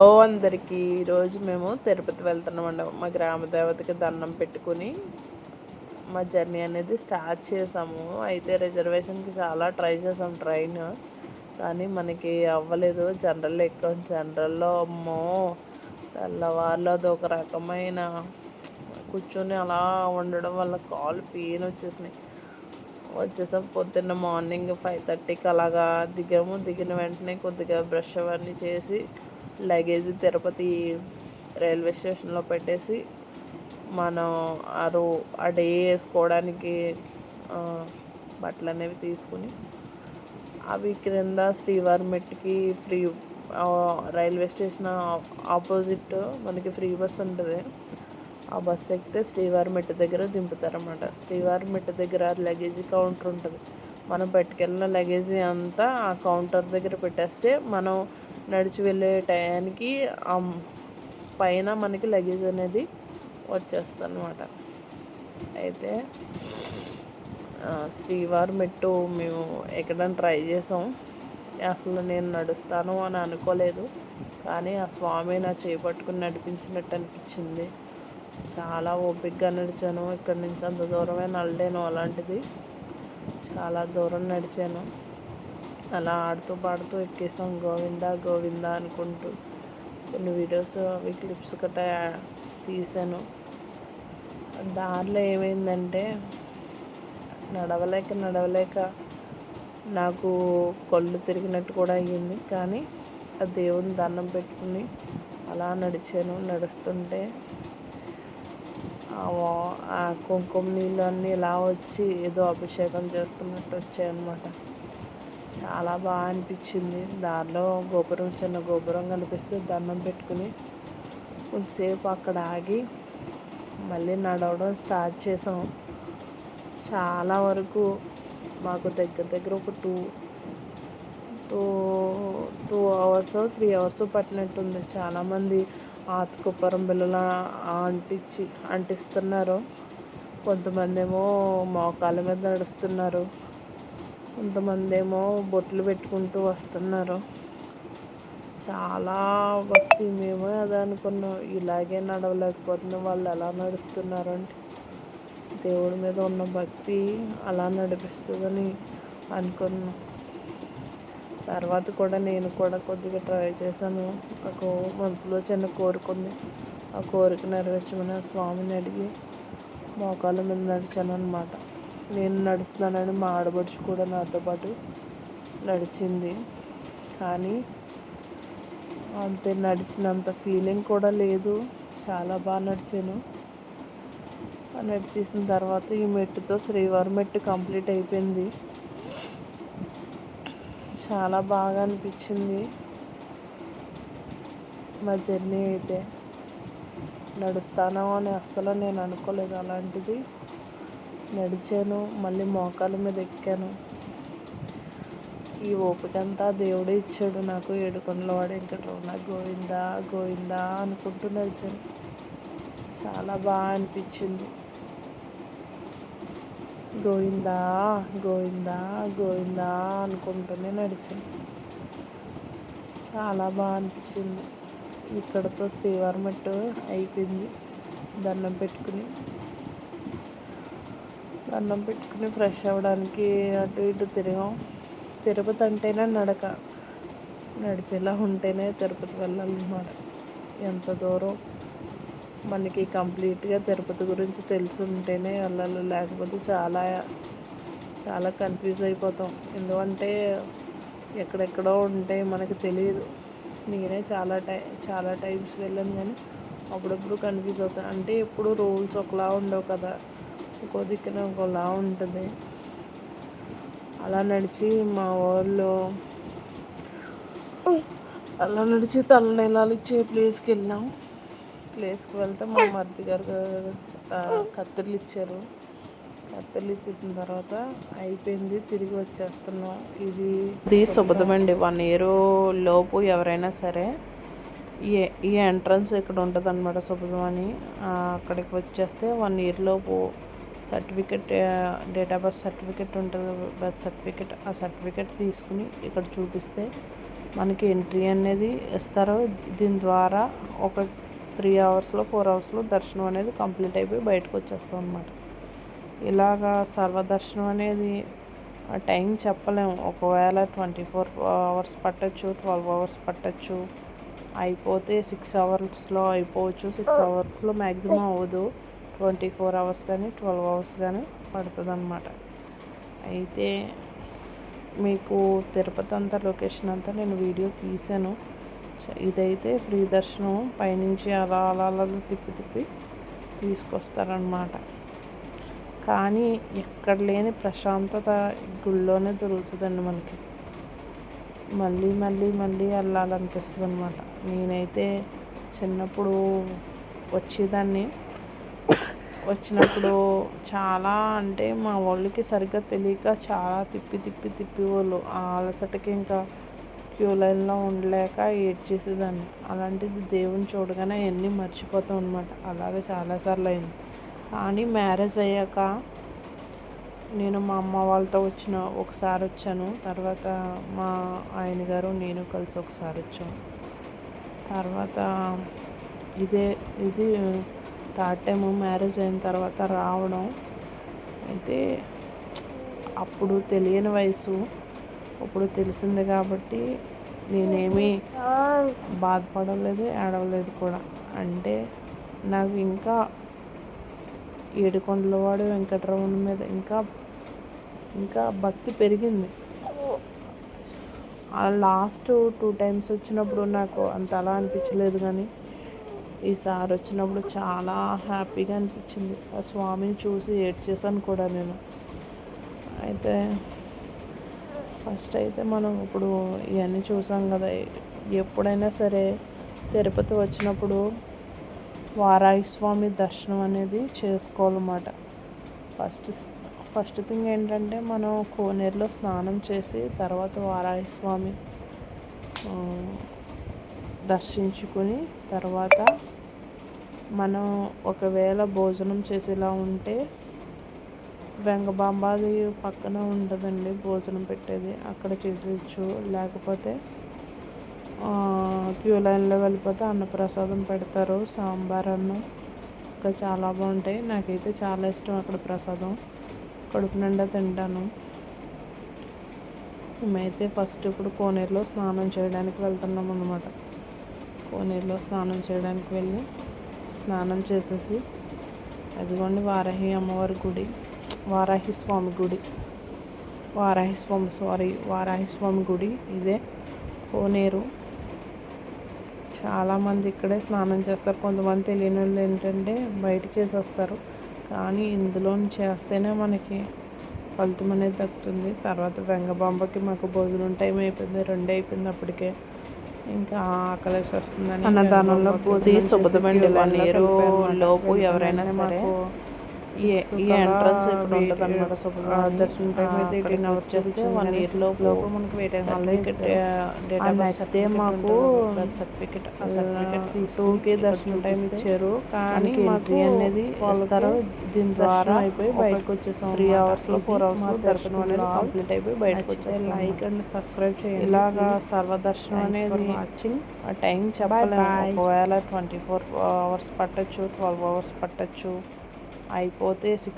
అందరికీ ఈరోజు మేము తిరుపతి వెళ్తున్నామండి. మా గ్రామ దేవతకి దండం పెట్టుకుని మా జర్నీ అనేది స్టార్ట్ చేసాము. అయితే రిజర్వేషన్కి చాలా ట్రై చేసాం ట్రైన్, కానీ మనకి అవ్వలేదు. జనరల్లో ఎక్కాం. జనరల్లో అమ్మో తెల్లవారులు అదొక రకమైన కూర్చొని అలా ఉండడం వల్ల కాళ్ళు పెయిన్ వచ్చేసాం. పొద్దున్న మార్నింగ్ 5:30కి అలాగా దిగాము. దిగిన వెంటనే కొద్దిగా బ్రష్ అవన్నీ చేసి లగేజ్ తిరుపతి రైల్వే స్టేషన్లో పెట్టేసి మనం ఆ డే వేసుకోవడానికి బట్టలు అనేవి తీసుకుని అవి క్రింద శ్రీవారి మెట్టుకి ఫ్రీ రైల్వే స్టేషన్ ఆపోజిట్ మనకి ఫ్రీ బస్ ఉంటుంది. ఆ బస్సు ఎక్కితే శ్రీవారి మెట్టు దగ్గర దింపుతారన్నమాట. శ్రీవారి మెట్టు దగ్గర లగేజ్ కౌంటర్ ఉంటుంది. మనం పట్టుకెళ్ళిన లగేజ్ అంతా ఆ కౌంటర్ దగ్గర పెట్టేస్తే మనం నడిచి వెళ్ళే టయానికి పైన మనకి లగేజ్ అనేది వచ్చేస్తుంది అన్నమాట. అయితే శ్రీవారి మెట్టు మేము ఎక్కడానికి ట్రై చేసాం. అసలు నేను నడుస్తాను అని అనుకోలేదు, కానీ ఆ స్వామి నా చేపట్టుకుని నడిపించినట్టు అనిపించింది. చాలా ఓపికగా నడిచాను. ఇక్కడి నుంచి అంత దూరమే నడలేను. అలాంటిది చాలా దూరం నడిచాను. అలా ఆడుతూ పాడుతూ ఎక్కేసాం. గోవిందా గోవిందా అనుకుంటూ కొన్ని వీడియోస్ అవి క్లిప్స్ గట్రా తీసాను. దారిలో ఏమైందంటే నడవలేక నాకు కళ్ళు తిరిగినట్టు కూడా అయ్యింది. కానీ ఆ దేవుని దండం పెట్టుకుని అలా నడిచాను. నడుస్తుంటే ఆ కుంకుమ నీళ్ళు అన్నీ ఇలా వచ్చి ఏదో అభిషేకం చేస్తున్నట్టు వచ్చాయన్నమాట. చాలా బాగా అనిపించింది. దారిలో చిన్న గోపురం కనిపిస్తే దండం పెట్టుకుని కొద్దిసేపు అక్కడ ఆగి మళ్ళీ నడవడం స్టార్ట్ చేసాం. చాలా వరకు మాకు దగ్గర ఒక టూ అవర్స్ 3 అవర్స్ పట్టినట్టుంది. చాలామంది ఆతుకుప్పరం బిళ్ళలు అంటిస్తున్నారు. కొంతమంది ఏమో మోకాళ్ళ మీద నడుస్తున్నారు. కొంతమంది ఏమో బొట్లు పెట్టుకుంటూ వస్తున్నారు. చాలా భక్తి. మేమే అదే అనుకున్నాం, ఇలాగే నడవలేకపోతున్నాం, వాళ్ళు ఎలా నడుస్తున్నారు అంటే దేవుడి మీద ఉన్న భక్తి అలా నడిపిస్తుందని అనుకున్నాం. తర్వాత కూడా నేను కూడా కొద్దిగా ట్రై చేశాను. నాకు మనసులో చిన్న కోరిక ఉంది. ఆ కోరిక నెరవేర్చమని స్వామిని అడిగి మోకాళ్ళ మీద నడిచాను అన్నమాట. నేను నడుస్తున్నానని మా ఆడబడుచు కూడా నాతో పాటు నడిచింది. కానీ అంతే, నడిచినంత ఫీలింగ్ కూడా లేదు. చాలా బాగా నడిచాను. నడిచేసిన తర్వాత ఈ మెట్టుతో శ్రీవారి మెట్టు కంప్లీట్ అయిపోయింది. చాలా బాగా అనిపించింది మా జర్నీ. అయితే నడుస్తాను అని అస్సలు నేను అనుకోలేదు. అలాంటిది నడిచాను. మళ్ళీ మోకాళ్ళ మీద ఎక్కాను. ఈ ఓపిక అంతా దేవుడే ఇచ్చాడు నాకు. ఏడుకొండలవాడు వెంకటరమణ గోవిందా గోవిందా అనుకుంటూ నడిచాను. చాలా బాగా అనిపించింది. గోవిందా గోవిందా గోవిందా అనుకుంటూనే నడిచాను. చాలా బాగా అనిపించింది. ఇక్కడతో శ్రీవారి మెట్టు అయిపోయింది. దండం పెట్టుకుని ఫ్రెష్ అవ్వడానికి అటు ఇటు తిరిగాం. తిరుపతి అంటేనే నడిచేలా ఉంటేనే తిరుపతి వెళ్ళాలన్నమాట. ఎంత దూరం మనకి కంప్లీట్గా తిరుపతి గురించి తెలిసి ఉంటేనే వెళ్ళాలి. లేకపోతే చాలా కన్ఫ్యూజ్ అయిపోతాం. ఎందుకంటే ఎక్కడెక్కడో ఉంటే మనకి తెలియదు. నేనే చాలా టైమ్స్ వెళ్ళాను, కానీ అప్పుడప్పుడు కన్ఫ్యూజ్ అవుతాను. అంటే ఎప్పుడు రూల్స్ ఒకలా ఉండవు కదా, ఒక్కో దిక్కున ఒకలా ఉంటుంది. అలా నడిచి మా ఊళ్ళో తలనీలాలు ఇచ్చే ప్లేస్కి వెళ్ళాం. ప్లేస్కి వెళ్తే మా మరిది గారు కత్తిర్లు ఇచ్చారు. కత్తిర్లు ఇచ్చేసిన తర్వాత అయిపోయింది, తిరిగి వచ్చేస్తున్నాం. ఇది శుభదమండి. 1 year లోపు ఎవరైనా సరే ఈ ఎంట్రన్స్ ఇక్కడ ఉంటుంది అన్నమాట, శుభదం అని. అక్కడికి వచ్చేస్తే 1 year లోపు certificate, date of birth certificate ఉంటుంది, బర్త్ సర్టిఫికెట్. ఆ సర్టిఫికెట్ తీసుకుని ఇక్కడ చూపిస్తే మనకి ఎంట్రీ అనేది ఇస్తారు. దీని ద్వారా ఒక 3 అవర్స్లో 4 అవర్స్లో దర్శనం అనేది కంప్లీట్ అయిపోయి బయటకు వచ్చేస్తాం అన్నమాట. ఇలాగా సర్వదర్శనం అనేది టైం చెప్పలేము. ఒకవేళ 24 అవర్స్ పట్టచ్చు, 12 అవర్స్ పట్టచ్చు, అయిపోతే 6 అవర్స్లో అయిపోవచ్చు. 6 అవర్స్లో మ్యాక్సిమం అవ్వదు. 24 అవర్స్ కానీ 12 అవర్స్ కానీ పడుతుంది అన్నమాట. అయితే మీకు తిరుపతి అంతా లొకేషన్ అంతా నేను వీడియో తీసాను. ఇదైతే ఫ్రీ దర్శనం, పైనుంచి అలా అలా అలా తిప్పి తీసుకొస్తారనమాట. కానీ ఎక్కడ లేని ప్రశాంతత గుళ్ళోనే దొరుకుతుందండి మనకి. మళ్ళీ మళ్ళీ మళ్ళీ వెళ్ళాలనిపిస్తుంది అనమాట. నేనైతే చిన్నప్పుడు వచ్చేదాన్ని. వచ్చినప్పుడు చాలా అంటే మా వాళ్ళకి సరిగ్గా తెలియక చాలా తిప్పి వాళ్ళు ఆ అలసటకి ఇంకా క్యూ లైన్లో ఉండలేక ఏడ్చేసేదాన్ని. అలాంటిది దేవుని చూడగానే అవన్నీ మర్చిపోతాం అనమాట. అలాగే చాలాసార్లు అయింది. కానీ మ్యారేజ్ అయ్యాక నేను మా అమ్మ వాళ్ళతో ఒకసారి వచ్చాను. తర్వాత మా ఆయన గారు నేను కలిసి ఒకసారి వచ్చాను. తర్వాత ఇది థర్డ్ టైం మ్యారేజ్ అయిన తర్వాత రావడం. అయితే అప్పుడు తెలియని వయసు, ఇప్పుడు తెలిసింది కాబట్టి నేనేమీ బాధపడలేదు, ఏడవలేదు కూడా. అంటే నాకు ఇంకా ఏడుకొండలవాడు వెంకటరమణ మీద ఇంకా భక్తి పెరిగింది. లాస్ట్ 2 టైమ్స్ వచ్చినప్పుడు నాకు అంత అలా అనిపించలేదు, కానీ ఈసారి వచ్చినప్పుడు చాలా హ్యాపీగా అనిపించింది. ఆ స్వామిని చూసి ఏడ్చేసాను కూడా నేను. అయితే ఫస్ట్ అయితే మనం ఇప్పుడు ఇవన్నీ చూసాం కదా. ఎప్పుడైనా సరే తిరుపతి వచ్చినప్పుడు వారాహి స్వామి దర్శనం అనేది చేసుకోవాలన్నమాట. ఫస్ట్ థింగ్ ఏంటంటే మనం కోనేరులో స్నానం చేసి తర్వాత వారాహి స్వామి దర్శించుకుని తర్వాత మనం ఒకవేళ భోజనం చేసేలా ఉంటే వెంగబాంబాది పక్కన ఉంటుందండి భోజనం పెట్టేది, అక్కడ చేసేయచ్చు. లేకపోతే క్యూ లైన్లో వెళ్ళిపోతే అన్నప్రసాదం పెడతారు, సాంబార్ అన్నం అక్కడ చాలా బాగుంటాయి. నాకైతే చాలా ఇష్టం అక్కడ ప్రసాదం, కడుపు నిండా తింటాను. మేమైతే ఫస్ట్ ఇప్పుడు కోనేరులో స్నానం చేయడానికి వెళ్తున్నాం అన్నమాట. కోనేరులో స్నానం చేయడానికి వెళ్ళి స్నానం చేసేసి అదిగోండి వారాహి అమ్మవారి గుడి, వారాహి స్వామి గుడి ఇదే కోనేరు. చాలామంది ఇక్కడే స్నానం చేస్తారు. కొంతమంది తెలియని వాళ్ళు ఏంటంటే బయట చేసేస్తారు, కానీ ఇందులో చేస్తేనే మనకి ఫలితం అనేది దక్కుతుంది. తర్వాత వెంగబాంబకి మాకు భోజనం టైం అయిపోయింది, 2 అయిపోయింది అప్పటికే. ఇంకా ఆకలేసి వస్తుందని అన్నదానంలో పూజ శుభ్రమండి. 1 ఇయర్ లోపు ఎవరైనా సరే ఈ ఎంట్రన్స్ ఇక్కడ ఉంటుంది అనమాట. దర్శనం టైం అయితే 18 అవర్స్ చేస్తే 1 ఇయర్ లోపు మనకు వెయిటింగ్ హాల్లో నెక్స్ట్ డే మాకు సర్టిఫికెట్ తీసుకుని దర్శనం టైం ఇచ్చారు. కానీ మాకు అనేది ఇస్తారు. దీని ద్వారా అయిపోయి బయటకు వచ్చేసాం. 3 అవర్స్లో 4 అవర్స్లో దర్శనం అనేది కంప్లీట్ అయిపోయి బయటకు వచ్చేసాం. లైక్ అండ్ సబ్స్క్రైబ్ చేయండి. ఇలాగా సర్వదర్శనం అనేది వాచింగ్ టైం చెప్పలేము. ఒకవేళ 24 అవర్స్ పట్టచ్చు, 12 అవర్స్ పట్టచ్చు, అయిపోతే 6